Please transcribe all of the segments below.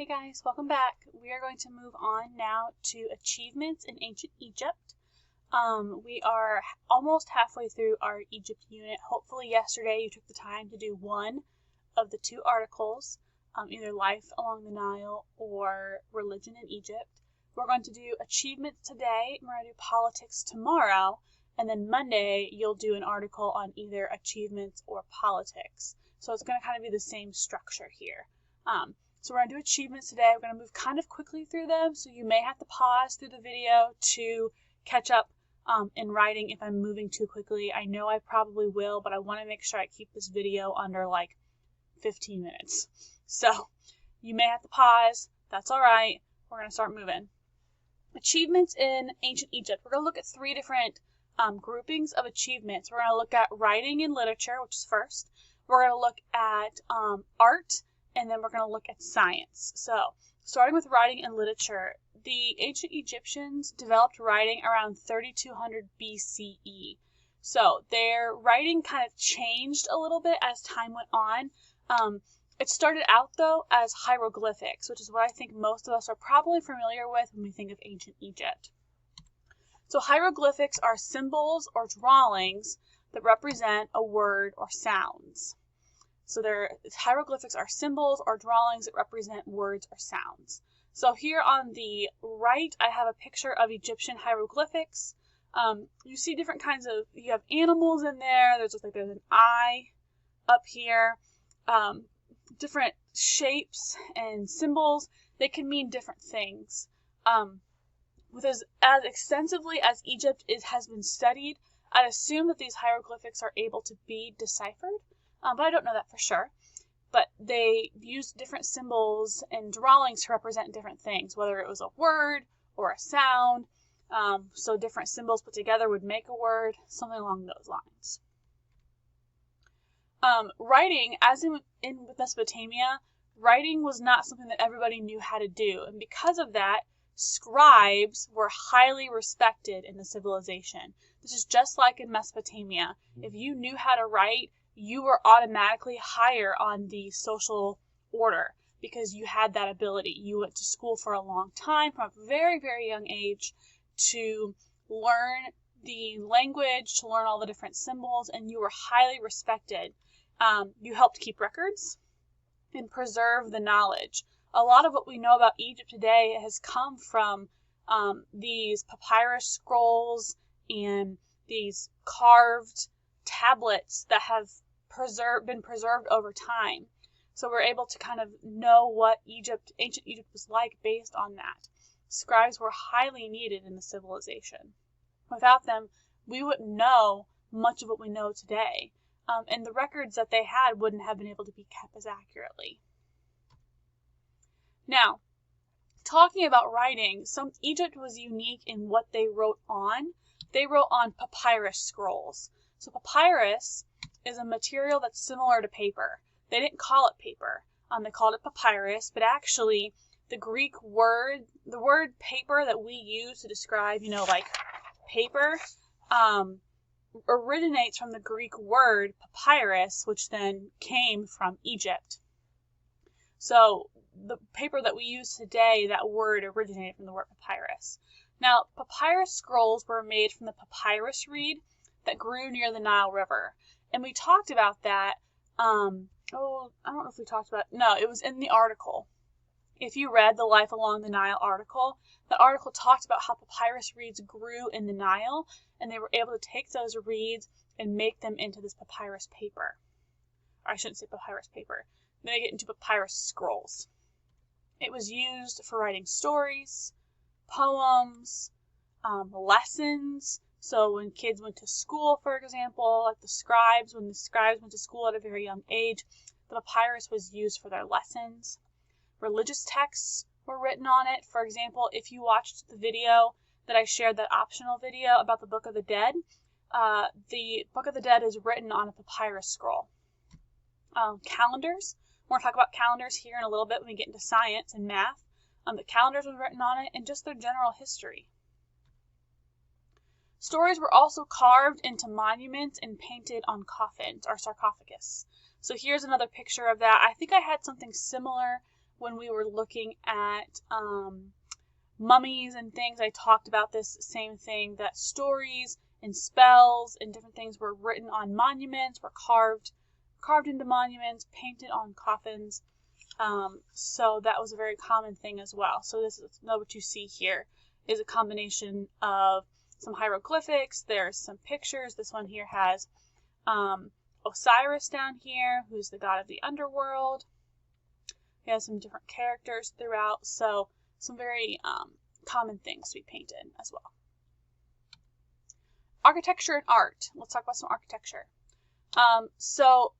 Hey guys, welcome back. We are going to move on now to achievements in ancient Egypt. We are almost halfway through our Egypt unit. Hopefully yesterday you took the time to do one of the two articles, either Life Along the Nile or Religion in Egypt. We're going to do achievements today, we're going to do politics tomorrow, and then Monday you'll do an article on either achievements or politics. So it's going to kind of be the same structure here. So we're going to do achievements today. We're going to move kind of quickly through them, so you may have to pause through the video to catch up in writing if I'm moving too quickly. I know I probably will, but I want to make sure I keep this video under like 15 minutes. So you may have to pause. That's all right. We're going to start moving. Achievements in ancient Egypt. We're going to look at three different groupings of achievements. We're going to look at writing and literature, which is first. We're going to look at art, and then we're going to look at science. So, starting with writing and literature, the ancient Egyptians developed writing around 3200 BCE. So, their writing kind of changed a little bit as time went on. It started out, though, as hieroglyphics, which is what I think most of us are probably familiar with when we think of ancient Egypt. So, hieroglyphics are symbols or drawings that represent a word or sounds. So hieroglyphics are symbols or drawings that represent words or sounds. So here on the right, I have a picture of Egyptian hieroglyphics. You see different kinds of, you have animals in there. There's an eye up here. Different shapes and symbols. They can mean different things. With as extensively as Egypt has been studied, I'd assume that these hieroglyphics are able to be deciphered. But I don't know that for sure. But they used different symbols and drawings to represent different things, whether it was a word or a sound. So different symbols put together would make a word, something along those lines. Writing, as in Mesopotamia, writing was not something that everybody knew how to do. And because of that, scribes were highly respected in the civilization. This is just like in Mesopotamia. If you knew how to write, you were automatically higher on the social order because you had that ability. You went to school for a long time from a very, very young age to learn the language, to learn all the different symbols, and you were highly respected. You helped keep records and preserve the knowledge. A lot of what we know about Egypt today has come from these papyrus scrolls and these carved tablets that have been preserved over time. So we're able to kind of know what ancient Egypt was like based on that. Scribes were highly needed in the civilization. Without them, we wouldn't know much of what we know today. And the records that they had wouldn't have been able to be kept as accurately. Now, talking about writing, Egypt was unique in what they wrote on. They wrote on papyrus scrolls. So papyrus is a material that's similar to paper. They didn't call it paper. They called it papyrus, but actually the Greek word, the word paper that we use to describe, like paper, originates from the Greek word papyrus, which then came from Egypt. So the paper that we use today, that word originated from the word papyrus. Now, papyrus scrolls were made from the papyrus reed that grew near the Nile River. And we talked about that, I don't know if we talked about, no, it was in the article. If you read the Life Along the Nile article, the article talked about how papyrus reeds grew in the Nile, and they were able to take those reeds and make them into this papyrus paper. Or I shouldn't say papyrus paper, make it into papyrus scrolls. It was used for writing stories, poems, lessons. So when kids went to school, for example, like when the scribes went to school at a very young age, the papyrus was used for their lessons. Religious texts were written on it. For example, if you watched the video that I shared, that optional video about the Book of the Dead is written on a papyrus scroll. Calendars. We're going to talk about calendars here in a little bit when we get into science and math. The calendars were written on it, and just their general history. Stories were also carved into monuments and painted on coffins or sarcophagus. So here's another picture of that. I think I had something similar when we were looking at mummies and things, I talked about this same thing, that stories and spells and different things were written on monuments, were carved into monuments, painted on coffins. So that was a very common thing as well. So this is what you see here is a combination of some hieroglyphics. There's some pictures. This one here has Osiris down here, who's the god of the underworld. He has some different characters throughout, so some very common things to be painted as well. Architecture and art. Let's talk about some architecture. So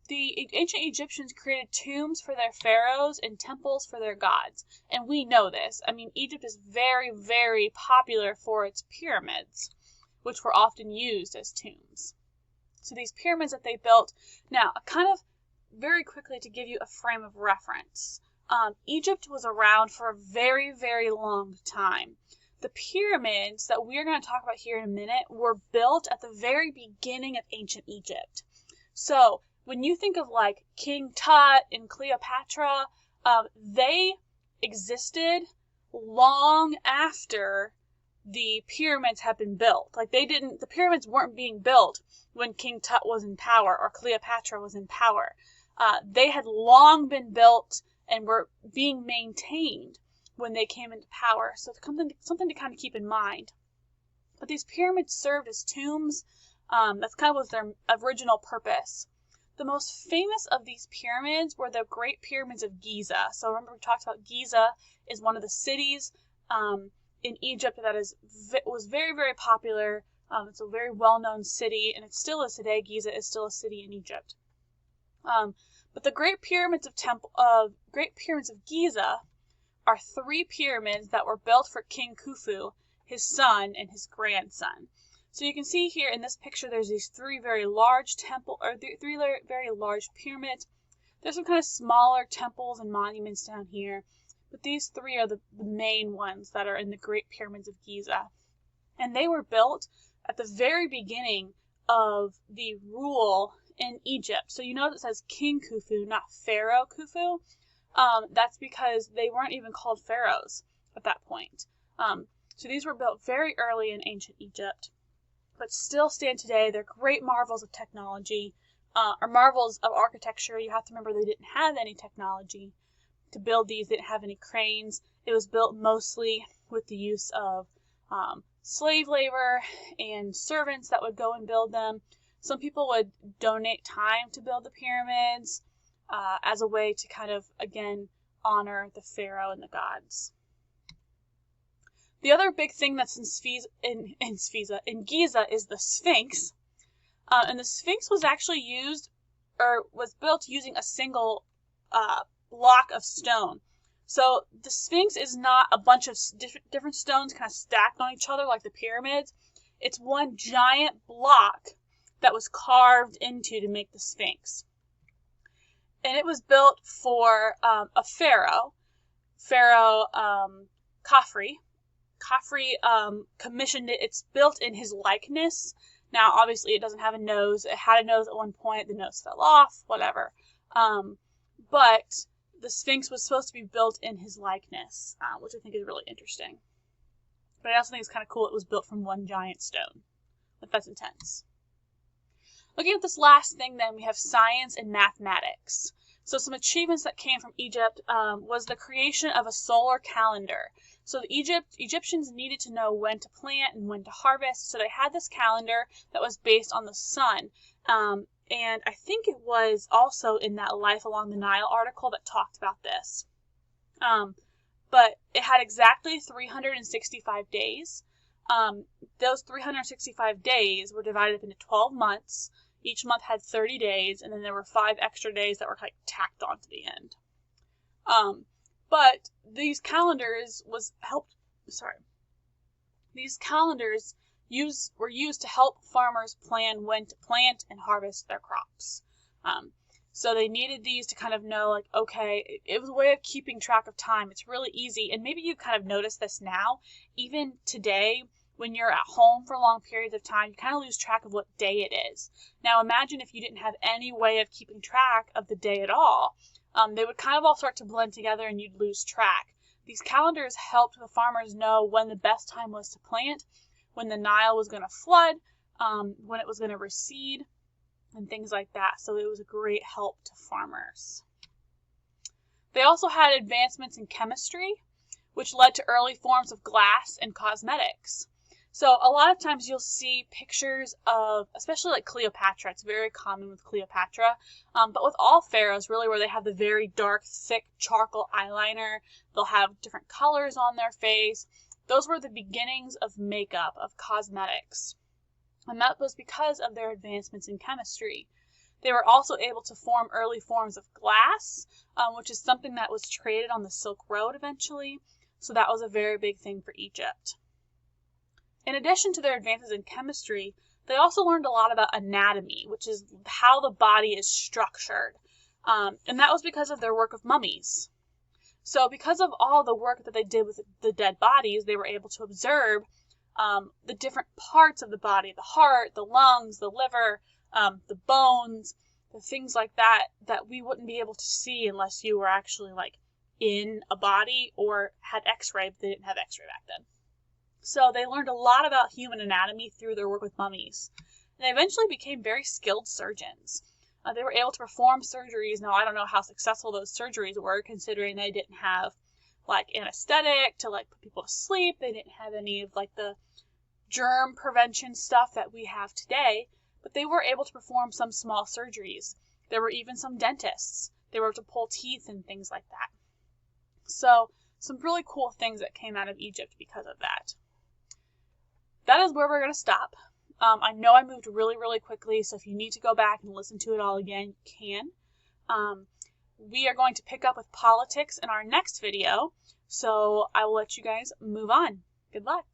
the ancient Egyptians created tombs for their pharaohs and temples for their gods. And we know this. I mean, Egypt is very, very popular for its pyramids, which were often used as tombs. So these pyramids that they built, now, kind of very quickly to give you a frame of reference. Egypt was around for a very, very long time. The pyramids that we're going to talk about here in a minute were built at the very beginning of ancient Egypt. So when you think of like King Tut and Cleopatra, they existed long after the pyramids had been built. Like the pyramids weren't being built when King Tut was in power or Cleopatra was in power. They had long been built and were being maintained when they came into power. So something to kind of keep in mind. But these pyramids served as tombs. That's kind of was their original purpose. The most famous of these pyramids were the Great Pyramids of Giza. So remember we talked about Giza is one of the cities in Egypt that was very, very popular. It's a very well-known city, and it still is today. Giza is still a city in Egypt. But the Great Pyramids of Giza are 3 pyramids that were built for King Khufu, his son, and his grandson. So you can see here in this picture, there's these 3 very large three very large pyramids. There's some kind of smaller temples and monuments down here, but these 3 are the main ones that are in the Great Pyramids of Giza. And they were built at the very beginning of the rule in Egypt. So you know it says King Khufu, not Pharaoh Khufu. That's because they weren't even called pharaohs at that point. So these were built very early in ancient Egypt, but still stand today. They're great marvels of technology, or marvels of architecture. You have to remember they didn't have any technology to build these. They didn't have any cranes. It was built mostly with the use of slave labor and servants that would go and build them. Some people would donate time to build the pyramids as a way to kind of, again, honor the pharaoh and the gods. The other big thing that's in Giza is the Sphinx. And the Sphinx was actually was built using a single block of stone. So the Sphinx is not a bunch of different stones kind of stacked on each other like the pyramids. It's one giant block that was carved into to make the Sphinx. And it was built for a pharaoh, Khafre. Khafre commissioned it. It's built in his likeness. Now, obviously, it doesn't have a nose. It had a nose at one point. The nose fell off, whatever. But the Sphinx was supposed to be built in his likeness, which I think is really interesting. But I also think it's kind of cool it was built from one giant stone. But that's intense. Looking at this last thing, then, we have science and mathematics. So some achievements that came from Egypt was the creation of a solar calendar. So the Egyptians needed to know when to plant and when to harvest, so they had this calendar that was based on the sun. And I think it was also in that Life Along the Nile article that talked about this. But it had exactly 365 days. Those 365 days were divided up into 12 months. Each month had 30 days, and then there were 5 extra days that were like tacked on to the end. But these calendars were used to help farmers plan when to plant and harvest their crops. So they needed these to kind of know, like, okay, it was a way of keeping track of time. It's really easy, and maybe you kind of notice this now, even today. When you're at home for long periods of time, you kind of lose track of what day it is. Now imagine if you didn't have any way of keeping track of the day at all. they would kind of all start to blend together and you'd lose track. These calendars helped the farmers know when the best time was to plant, when the Nile was going to flood, when it was going to recede, and things like that. So it was a great help to farmers. They also had advancements in chemistry, which led to early forms of glass and cosmetics. So a lot of times you'll see pictures of, especially like Cleopatra, it's very common with Cleopatra, but with all pharaohs really, where they have the very dark, thick charcoal eyeliner, they'll have different colors on their face. Those were the beginnings of makeup, of cosmetics. And that was because of their advancements in chemistry. They were also able to form early forms of glass, which is something that was traded on the Silk Road eventually. So that was a very big thing for Egypt. In addition to their advances in chemistry, they also learned a lot about anatomy, which is how the body is structured. And that was because of their work with mummies. So because of all the work that they did with the dead bodies, they were able to observe the different parts of the body, the heart, the lungs, the liver, the bones, the things like that, that we wouldn't be able to see unless you were actually like in a body or had x-ray, but they didn't have x-ray back then. So they learned a lot about human anatomy through their work with mummies. And they eventually became very skilled surgeons. They were able to perform surgeries. Now, I don't know how successful those surgeries were, considering they didn't have like anesthetic to like put people to sleep. They didn't have any of like the germ prevention stuff that we have today, but they were able to perform some small surgeries. There were even some dentists. They were able to pull teeth and things like that. So some really cool things that came out of Egypt because of that. That is where we're going to stop. I know I moved really, really quickly, so if you need to go back and listen to it all again, you can. We are going to pick up with politics in our next video, so I will let you guys move on. Good luck.